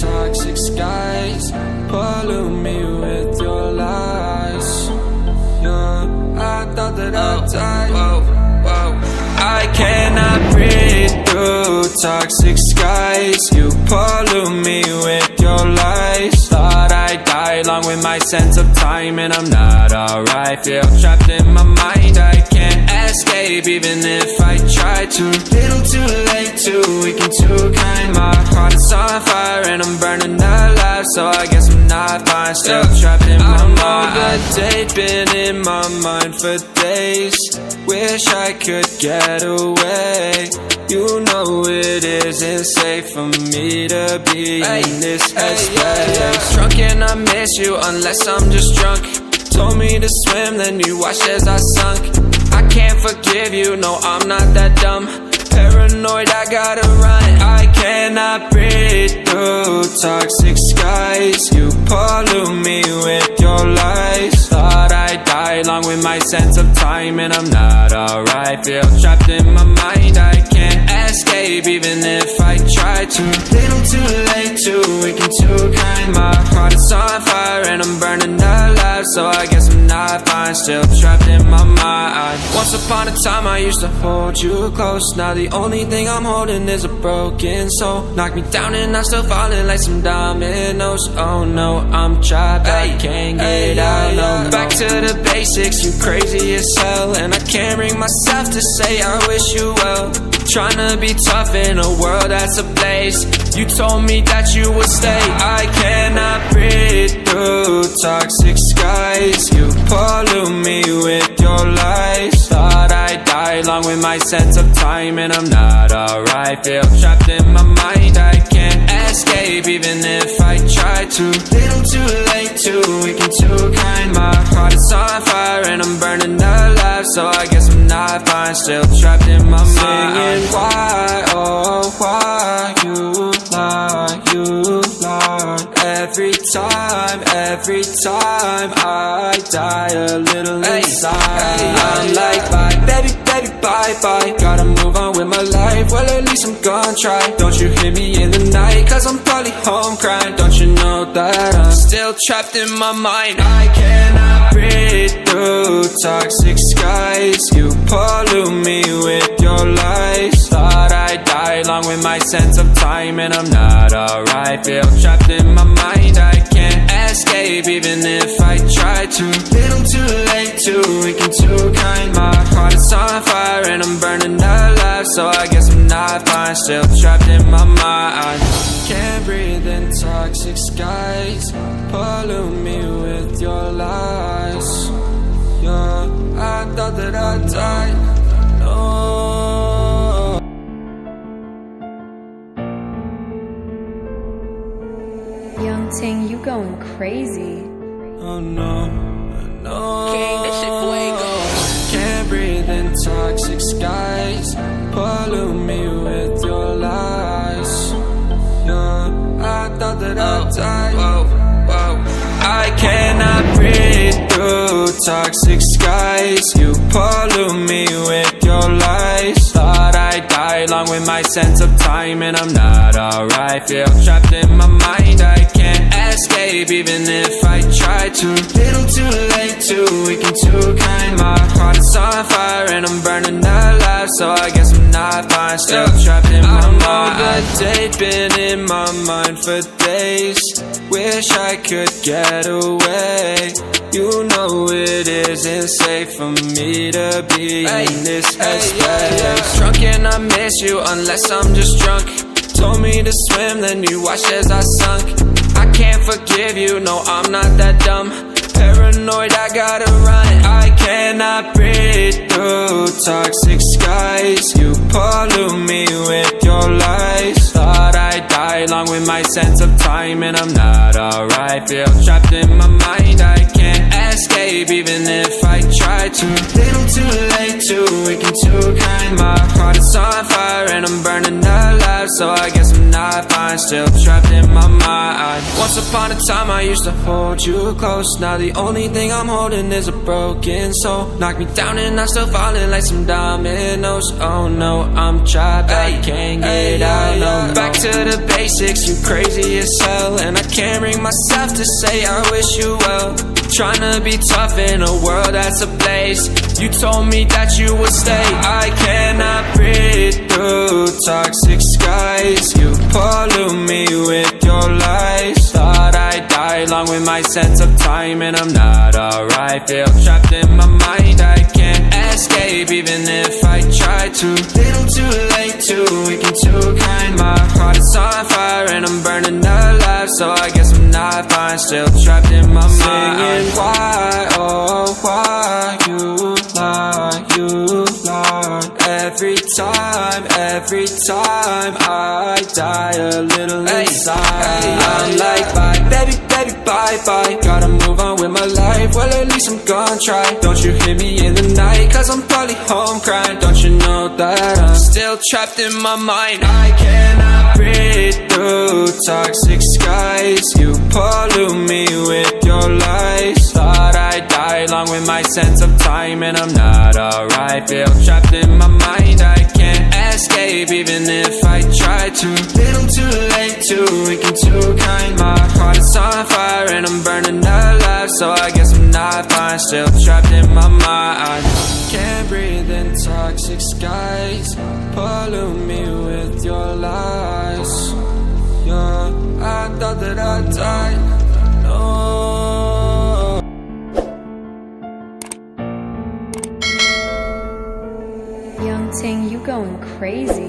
toxic skies, pollute me with your lies. Yeah, I thought that I'd die. I cannot breathe through toxic skies. You pollute me with your lies. Thought I'd die along with my sense of time, and I'm not alright. Feel trapped in my mind, I can't escape even if I try to. Little too late, too weak and too kind. My heart is on fire and I'm burning alive, so I guess I'm not fine. Still trapped in my mind. The date been in my mind for days. Wish I could get away. You know it isn't safe for me to be in this headspace. Drunk and I miss you unless I'm just drunk. Told me to swim, then you watched as I sunk. I can't forgive you, no I'm not that dumb. Paranoid, I gotta run. I cannot breathe through toxic skies. You pollute me with your lies. Thought I'd die along with my sense of time, and I'm not alright. Feel trapped in my mind, I can't escape even if I try to. Little too late, too weak and too kind. My heart is on fire and I'm burning alive, so I guess I'm not fine. Still trapped in my mind. Once upon a time I used to hold you close. Now the only thing I'm holding is a broken soul. Knock me down and I'm still falling like some dominoes. Oh no, I'm trapped, I can't get out, no. Back to the basics, you crazy as hell, and I can't bring myself to say I wish you well. Tryna be tough in a world that's ablaze. You told me that you would stay. I cannot breathe through toxic skies. You pollute me with your lies. Thought I'd die along with my sense of time, and I'm not alright. Feel trapped in my mind, I can't escape even if I try to. Little too late, too weak and too kind. My heart is on fire and I'm burning alive, so I guess I'm not fine. Still trapped in my mind. Why, oh why you lie, you lie. Every time I die a little inside. I'm like bye, baby, bye. Gotta move on with my life, well at least I'm gonna try. Don't you hear me in the night, cause I'm probably home crying. Don't you know that I'm still trapped in my mind. I cannot breathe through toxic skies. You pollute me with your lies. Thought I'd die along with my sense of time, and I'm not alright. Feel trapped in my mind, I can't escape even if I try to. Little too late, too weak and too kind. My heart is on fire and I'm burning alive, so I guess I'm not fine. Still trapped in my mind. Can't breathe in toxic skies. Pollute me with your lies. Yeah, I thought that I'd die. No. Young Ting, you going crazy. Oh no, no. King, this shit fuego. Can't breathe in toxic skies. Pollute me with your lies. Yeah, I thought that I'd die. I cannot breathe through toxic skies. You pollute me with your lies. Thought I'd die along with my sense of time, and I'm not alright. Feel trapped in my mind, I can't escape even if I try to. Little too late, too weak and too kind. My heart is on fire and I'm burning alive, so I guess I'm not fine. Still trapped in my mind. The date been in my mind for days. Wish I could get away. You know it isn't safe for me to be in this headspace. Drunk and I miss you unless I'm just drunk. Told me to swim, then you watched as I sunk. I can't forgive you, no I'm not that dumb. Paranoid, I gotta run. I cannot breathe through toxic skies. You pollute me with your lies. Thought I'd die along with my sense of time, and I'm not alright. Feel trapped in my mind, I can't escape even if I try to. Little too late, too weak and too kind. My heart is on fire and I'm burning alive, so I guess I'm not fine, still trapped in my mind. Once upon a time I used to hold you close. Now the only thing I'm holding is a broken soul. Knock me down and I'm still falling like some dominoes. Oh no, I'm trapped, I can't get out, no. Back to the basics, you crazy as hell, and I can't bring myself to say I wish you well. Tryna be tough in a world that's ablaze. You told me that you would stay. I cannot breathe through toxic skies. You pollute me with your lies. Thought I'd die along with my sense of time, and I'm not alright. Feel trapped in my mind, I can't escape even if I try to. Little too late, too weak and too kind. My heart is on fire and I'm burning alive, so I guess I'm not fine, still trapped in my mind. Singing why, oh why you lie, you lie. Every time I die a little inside. I'm like bye, baby, bye. Gotta move on with my life, well at least I'm gonna try. Don't you hear me in the night, cause I'm probably home crying. Don't you know that I'm still trapped in my mind. I cannot breathe through toxic skies. You pollute me with your lies. Thought I'd die along with my sense of time, and I'm not alright. Feel trapped in my mind, I can't escape even if I try to. Little too late, too weak and too kind. My heart is on fire and I'm burning alive, so I guess I'm not fine, still trapped in my mind. Can't breathe in toxic skies. Pollute me with your lies. Yeah, I thought that I'd die. No. Young Ting, you going crazy.